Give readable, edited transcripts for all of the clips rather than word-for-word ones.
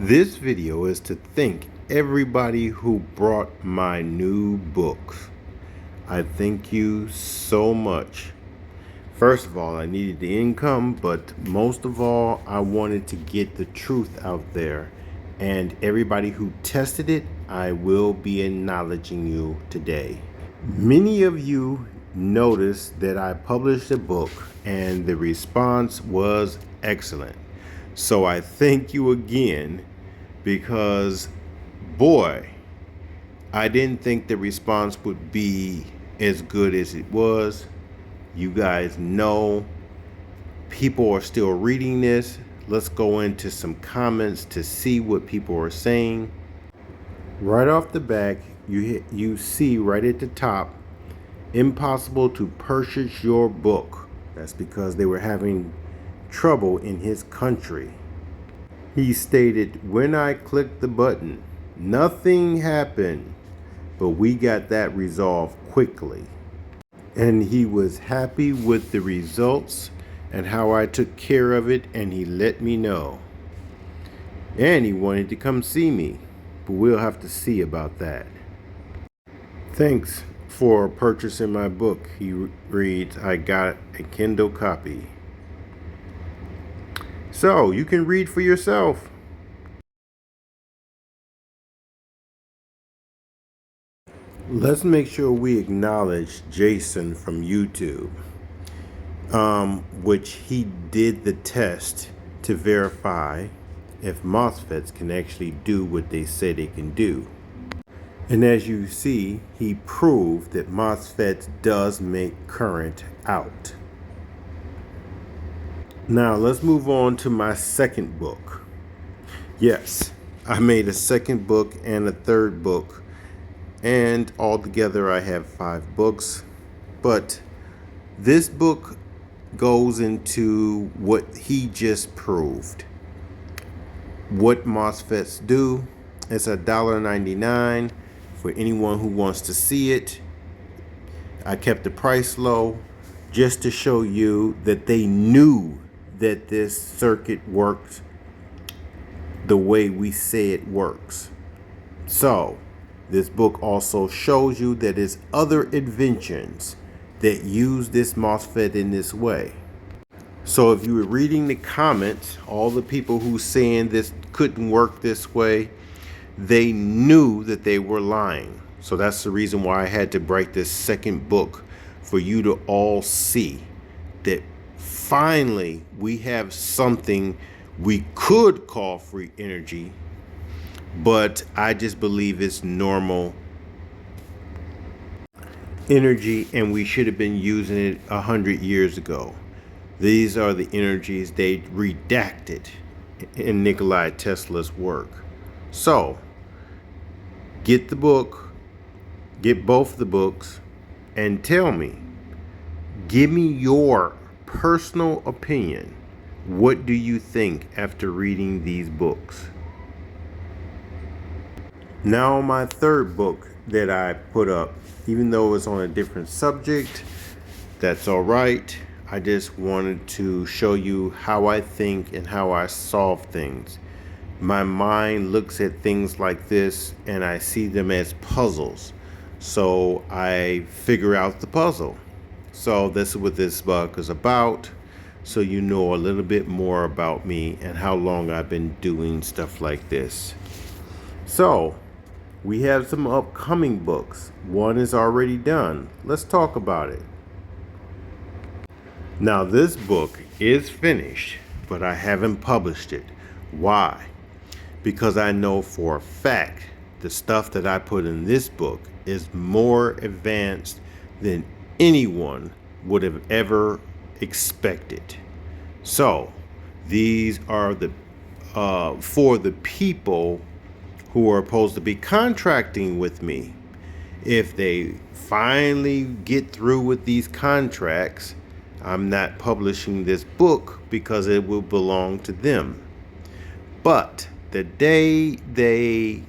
This video is to thank everybody who brought my new books. I thank you so much. First of all, I needed the income, but most of all, I wanted to get the truth out there. And everybody who tested it, I will be acknowledging you today. Many of you noticed that I published a book and the response was excellent. So I thank you again because, boy, I didn't think the response would be as good as it was. You guys know people are still reading this. Let's go into some comments to see what people are saying. Right off the back, you see right at the top, impossible to purchase your book. That's because they were having trouble in his country. He stated, when I clicked the button, nothing happened, but we got that resolved quickly. And he was happy with the results and how I took care of it, and he let me know. And he wanted to come see me, but we'll have to see about that. Thanks for purchasing my book. He reads, I got a Kindle copy. So you can read for yourself. Let's make sure we acknowledge Jason from YouTube, which he did the test to verify if MOSFETs can actually do what they say they can do. And as you see, he proved that MOSFET does make current out. Now let's move on to my second book. Yes, I made a second book and a third book, and altogether I have 5 books. But this book goes into what he just proved. What MOSFETs do. It's $1.99 for anyone who wants to see it. I kept the price low just to show you that they knew that this circuit worked the way we say it works. So this book also shows you that there's other inventions that use this MOSFET in this way. So if you were reading the comments, all the people who saying this couldn't work this way, they knew that they were lying. So that's the reason why I had to write this second book, for you to all see that finally we have something we could call free energy, but I just believe it's normal energy and we should have been using it 100 years ago. These are the energies they redacted in Nikola Tesla's work. So get the book, get both the books, and tell me, give me your personal opinion. What do you think after reading these books? Now my third book that I put up, even though it's on a different subject, that's all right. I just wanted to show you how I think and how I solve things. My mind looks at things like this and I see them as puzzles. So I figure out the puzzle. So this is what this book is about. So you know a little bit more about me and how long I've been doing stuff like this. So we have some upcoming books. One is already done. Let's talk about it. Now this book is finished, but I haven't published it. Why? Because I know for a fact the stuff that I put in this book is more advanced than anyone would have ever expected. So these are the for the people who are supposed to be contracting with me. If they finally get through with these contracts, I'm not publishing this book because it will belong to them. But the day they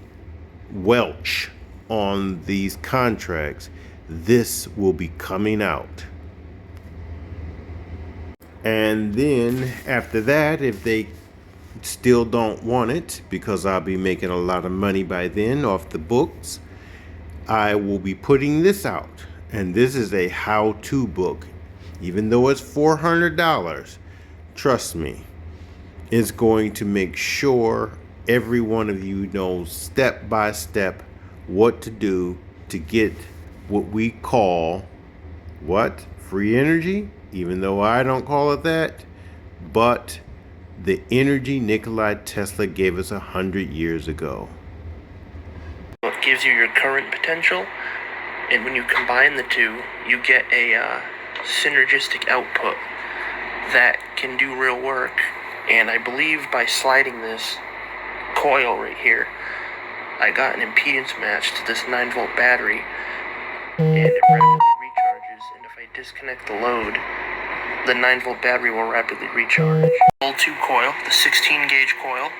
welch on these contracts, this will be coming out. And then after that, if they still don't want it because I'll be making a lot of money by then off the books, I will be putting this out. And this is a how-to book. Even though it's $400, trust me, it's going to make sure every one of you knows step by step what to do to get what we call what? Free energy? Even though I don't call it that, but the energy Nikola Tesla gave us 100 years ago. It gives you your current potential, and when you combine the two, you get a synergistic output that can do real work. And I believe by sliding this coil right here, I got an impedance match to this 9-volt battery, and it rapidly recharges, and if I disconnect the load, the 9-volt battery will rapidly recharge. Volt 2 coil, the 16 gauge coil.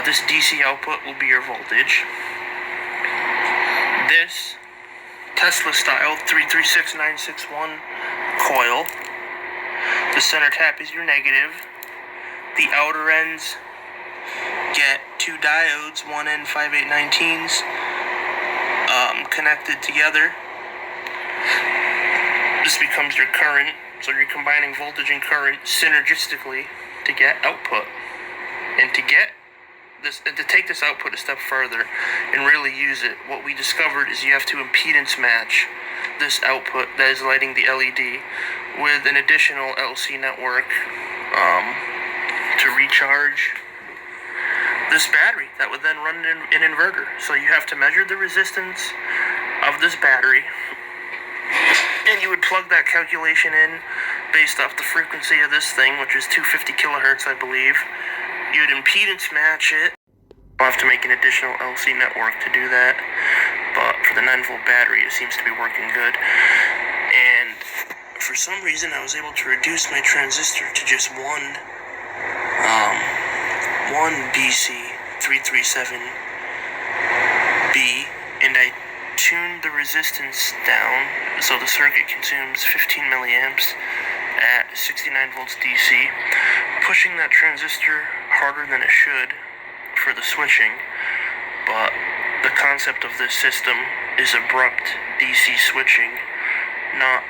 This DC output will be your voltage. This Tesla style 336961 coil. The center tap is your negative. The outer ends get 2 diodes, 1N5819s, connected together. This becomes your current, so you're combining voltage and current synergistically to get output. And to take this output a step further and really use it, what we discovered is you have to impedance match this output that is lighting the LED with an additional LC network to recharge this battery that would then run an inverter. So you have to measure the resistance of this battery, and you would plug that calculation in based off the frequency of this thing, which is 250 kilohertz, I believe. You would impedance match it. I'll have to make an additional LC network to do that, but for the 9-volt battery, it seems to be working good. And for some reason, I was able to reduce my transistor to just one BC337B, and I tuned the resistance down so the circuit consumes 15 milliamps at 69 volts DC, pushing that transistor harder than it should for the switching. But the concept of this system is abrupt DC switching, not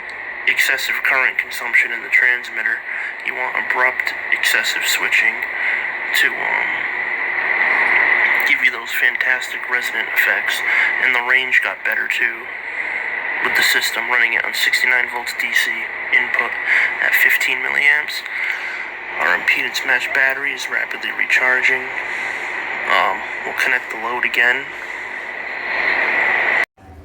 excessive current consumption in the transmitter. You want abrupt excessive switching to give you those fantastic resonant effects, and the range got better too with the system running it on 69 volts DC input at 15 milliamps. Our impedance match battery is rapidly recharging. We'll connect the load again.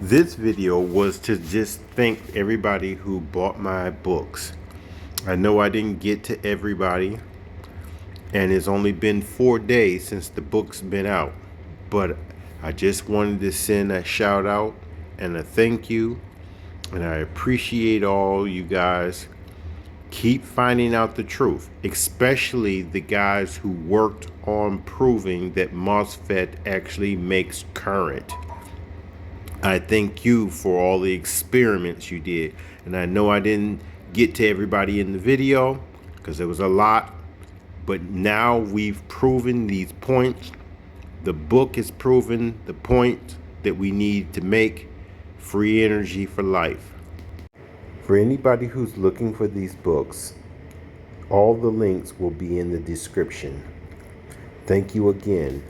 This video was to just thank everybody who bought my books. I know I didn't get to everybody, and it's only been 4 days since the book's been out, but I just wanted to send a shout out and a thank you, and I appreciate all you guys. Keep finding out the truth, especially the guys who worked on proving that MOSFET actually makes current. I thank you for all the experiments you did, and I know I didn't get to everybody in the video because there was a lot, but now we've proven these points. The book has proven the point that we need to make free energy for life. For anybody who's looking for these books, all the links will be in the description. Thank you again.